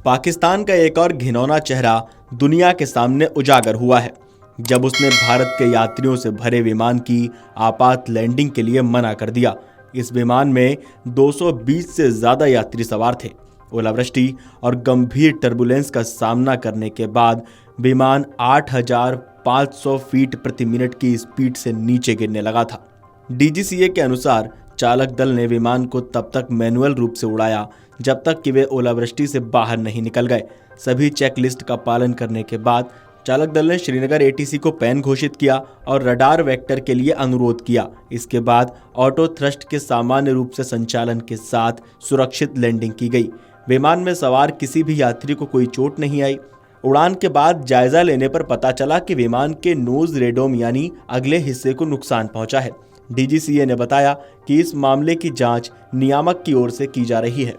पाकिस्तान का एक और घिनौना चेहरा दुनिया के सामने उजागर हुआ है जब उसने भारत के यात्रियों से भरे विमान की आपात लैंडिंग के लिए मना कर दिया। इस विमान में 220 से ज्यादा यात्री सवार थे। ओलावृष्टि और गंभीर टर्बुलेंस का सामना करने के बाद विमान 8,500 फीट प्रति मिनट की स्पीड से नीचे गिरने लगा था। डीजीसीए के अनुसार चालक दल ने विमान को तब तक मैनुअल रूप से उड़ाया जब तक कि वे ओलावृष्टि से बाहर नहीं निकल गए। सभी चेकलिस्ट का पालन करने के बाद चालक दल ने श्रीनगर एटीसी को पैन घोषित किया और रडार वेक्टर के लिए अनुरोध किया। इसके बाद ऑटो थ्रस्ट के सामान्य रूप से संचालन के साथ सुरक्षित लैंडिंग की गई। विमान में सवार किसी भी यात्री को कोई चोट नहीं आई। उड़ान के बाद जायजा लेने पर पता चला कि विमान के नोज रेडोम यानी अगले हिस्से को नुकसान पहुंचा है। डीजीसीए ने बताया कि इस मामले की जांच नियामक की ओर से की जा रही है।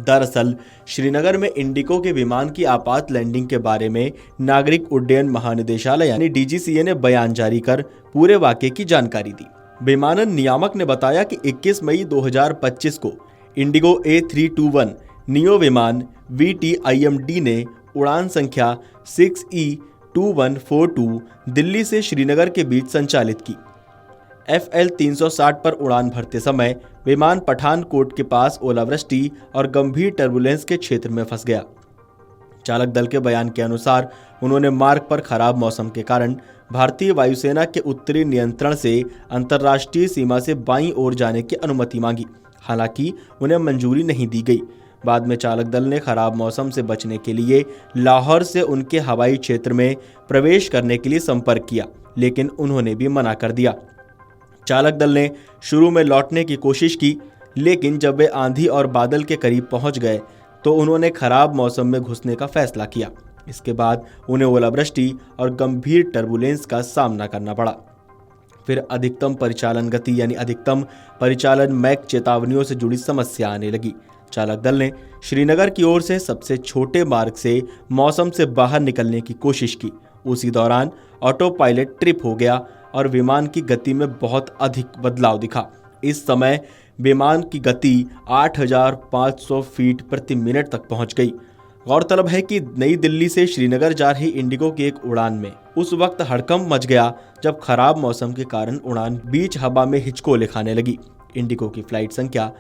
दरअसल श्रीनगर में इंडिगो के विमान की आपात लैंडिंग के बारे में नागरिक उड्डयन महानिदेशालय यानी डीजीसीए ने बयान जारी कर पूरे वाकये की जानकारी दी। विमानन नियामक ने बताया कि 21 मई 2025 को इंडिगो A321 नियो विमान VTIMD ने उड़ान संख्या 6E2142 दिल्ली से श्रीनगर के बीच संचालित की। FL 360 पर उड़ान भरते समय विमान पठानकोट के पास ओलावृष्टि और गंभीर टर्बुलेंस के क्षेत्र में फंस गया। चालक दल के बयान के अनुसार उन्होंने मार्ग पर खराब मौसम के कारण भारतीय वायुसेना के उत्तरी नियंत्रण से अंतर्राष्ट्रीय सीमा से बाईं ओर जाने की अनुमति मांगी। हालांकि उन्हें मंजूरी नहीं दी गई। बाद में चालक दल ने खराब मौसम से बचने के लिए लाहौर से उनके हवाई क्षेत्र में प्रवेश करने के लिए संपर्क किया, लेकिन उन्होंने भी मना कर दिया। चालक दल ने शुरू में लौटने की कोशिश की, लेकिन जब वे आंधी और बादल के करीब पहुंच गए तो उन्होंने खराब मौसम में घुसने का फैसला किया। इसके बाद उन्हें ओलावृष्टि और गंभीर टर्बुलेंस का सामना करना पड़ा। फिर अधिकतम परिचालन गति यानी अधिकतम परिचालन मैक चेतावनियों से जुड़ी समस्या आने लगी। चालक दल ने श्रीनगर की ओर से सबसे छोटे मार्ग से मौसम से बाहर निकलने की कोशिश की। उसी दौरान ऑटो पायलट ट्रिप हो गया और विमान की गति में बहुत अधिक बदलाव दिखा। इस समय विमान की गति 8,500 फीट प्रति मिनट तक पहुंच गई। गौरतलब है कि नई दिल्ली से श्रीनगर जा रही इंडिगो की एक उड़ान में उस वक्त हड़कंप मच गया जब खराब मौसम के कारण उड़ान बीच हवा में हिचकोले खाने लगी। इंडिगो की फ्लाइट संख्या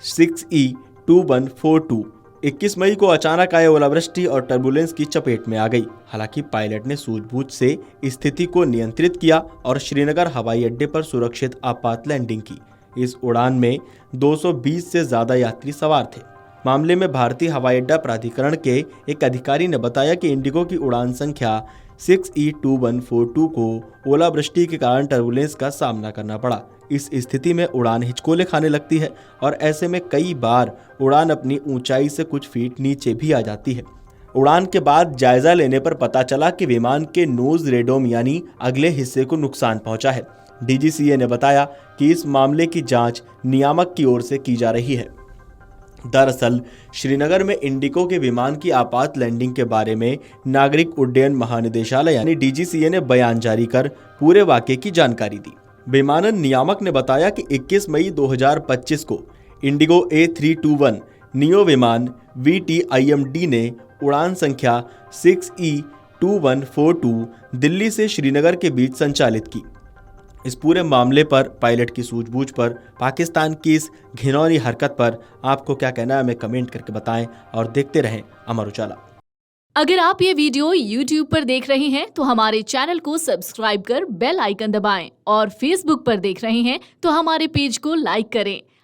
6E2142 21 मई को अचानक आए ओलावृष्टि और टर्बुलेंस की चपेट में आ गई। हालांकि पायलट ने सूझबूझ से स्थिति को नियंत्रित किया और श्रीनगर हवाई अड्डे पर सुरक्षित आपात लैंडिंग की। इस उड़ान में 220 से ज्यादा यात्री सवार थे। मामले में भारतीय हवाई अड्डा प्राधिकरण के एक अधिकारी ने बताया कि इंडिगो की उड़ान संख्या 6E2142 को ओलावृष्टि के कारण टर्बुलेंस का सामना करना पड़ा। इस स्थिति में उड़ान हिचकोले खाने लगती है और ऐसे में कई बार उड़ान अपनी ऊंचाई से कुछ फीट नीचे भी आ जाती है। उड़ान के बाद जायजा लेने पर पता चला कि विमान के नोज रेडोम यानी अगले हिस्से को नुकसान पहुंचा है। डीजीसीए ने बताया कि इस मामले की जांच नियामक की ओर से की जा रही है। दरअसल श्रीनगर में इंडिगो के विमान की आपात लैंडिंग के बारे में नागरिक उड्डयन महानिदेशालय यानी डीजीसीए ने बयान जारी कर पूरे वाकये की जानकारी दी। विमानन नियामक ने बताया कि 21 मई 2025 को इंडिगो A321 नियो विमान VTIMD ने उड़ान संख्या 6E2142 दिल्ली से श्रीनगर के बीच संचालित की। इस पूरे मामले पर पायलट की सूझबूझ पर, पाकिस्तान की इस घिनौनी हरकत पर आपको क्या कहना है, हमें कमेंट करके बताएं और देखते रहें अमर उजाला। अगर आप ये वीडियो YouTube पर देख रहे हैं तो हमारे चैनल को सब्सक्राइब कर बेल आइकन दबाएं और Facebook पर देख रहे हैं तो हमारे पेज को लाइक करें।